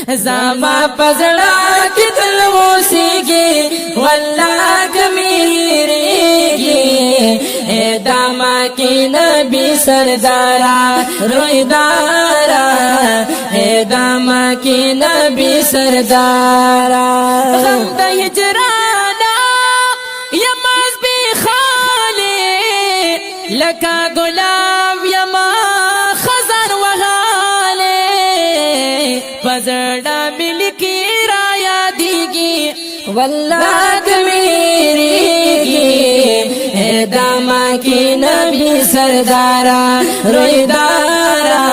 زما پزړه کې تل اوسېږي والله کمیریږي دما کې نبی سردارا رویدارا دما کې نبی سردارا غم د هجرانا یماز بی خالی لکا گلاب یما خزر وغالی پزړه ملکی را یادېږي والله کمیریږي دما کی نبی سردارا رویدارا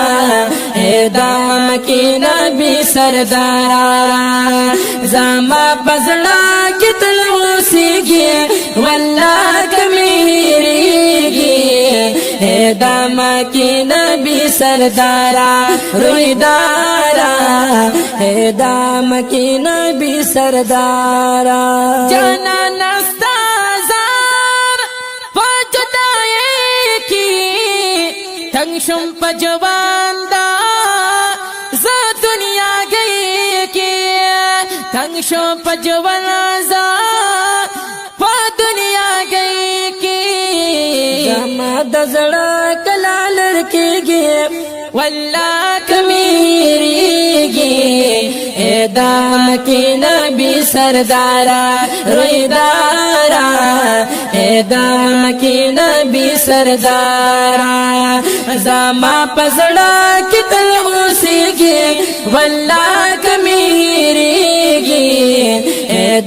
دما کی نبی سردارا زما پزړه کې تل اوسېږي والله کمیریږي دما کی نبی سردارا رویدارا دما کی نبی سردارا جانا نستا تنگ شم پا جوان دا زا دنیا گئی کی تنگ شم پا جوان زا پا دنیا گئی کی زما دزڑا کلا لڑکی گی واللہ کمیریگی دام کی نبی سردارا رویدارا دام کی نبی سردارا زما پزړه کې تل اوسېږي والله کمیریږي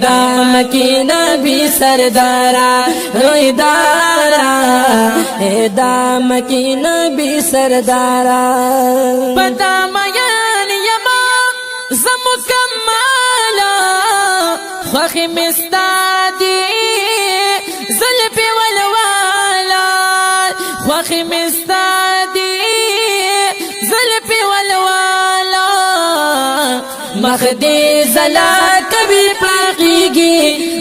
دام کی نبی سردارا رویدارا دام کی نبی سردارا پتا میان یما زمکمالا خوخی مستادی زلفی والوالا خوخی مستادی زلفی والوالا مخدی زلا کبھی پاقیگی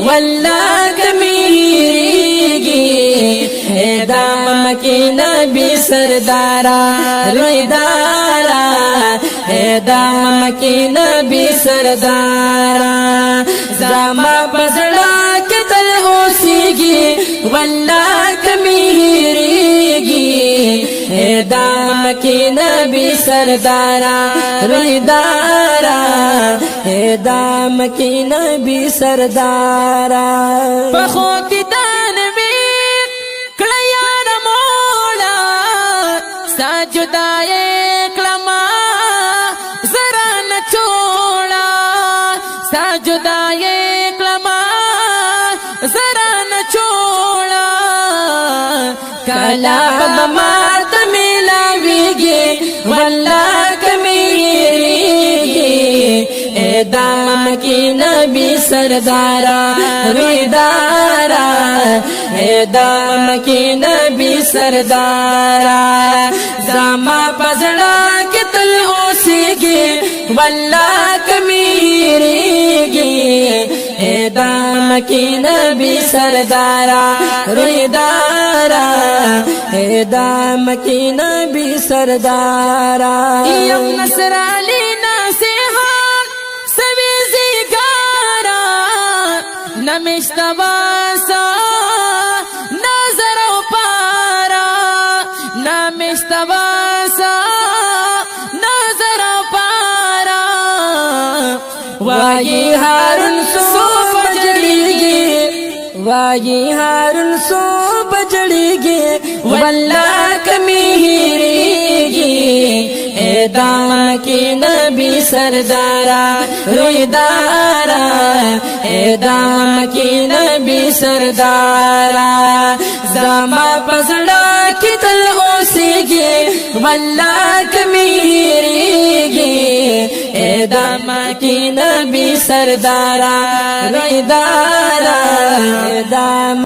واللہ کمیریگی دام کی نبی سردارا رویدارا دام کی نبی سردارا زما پزړه کې تل اوسېږي والله کمیریږي دام کی نبی سردارا رویدارا دام کی نبی سردارا پخو کی دان می کړه یار مولا سجدای کلمہ زرا نه چوڑا سجدای کلمہ زرا نه چوڑا کلا بمارت ملاویږي والله کمیریږي دام کی نبی سردارا رویدارا دام کی نبی سردارا زما پزړه کې تل اوسېږي والله کمیریږي دام کی نبی سردارا رویدارا دام کی نبی سردارا یم نصر علی نصیحت سوی زیگارا نمشتباسا نظر و پارا نمشتباسا نظر و پارا وائی ہارن سو بجڑیگی وائی ہارن سو بجڑیگی واللہ کمیریگی دام کی نبی سردارا رویدارا دام کی نبی سردارا زما پزړه کې تل اوسېږي والله کمیریږي دام کی نبی سردارا رویدارا دام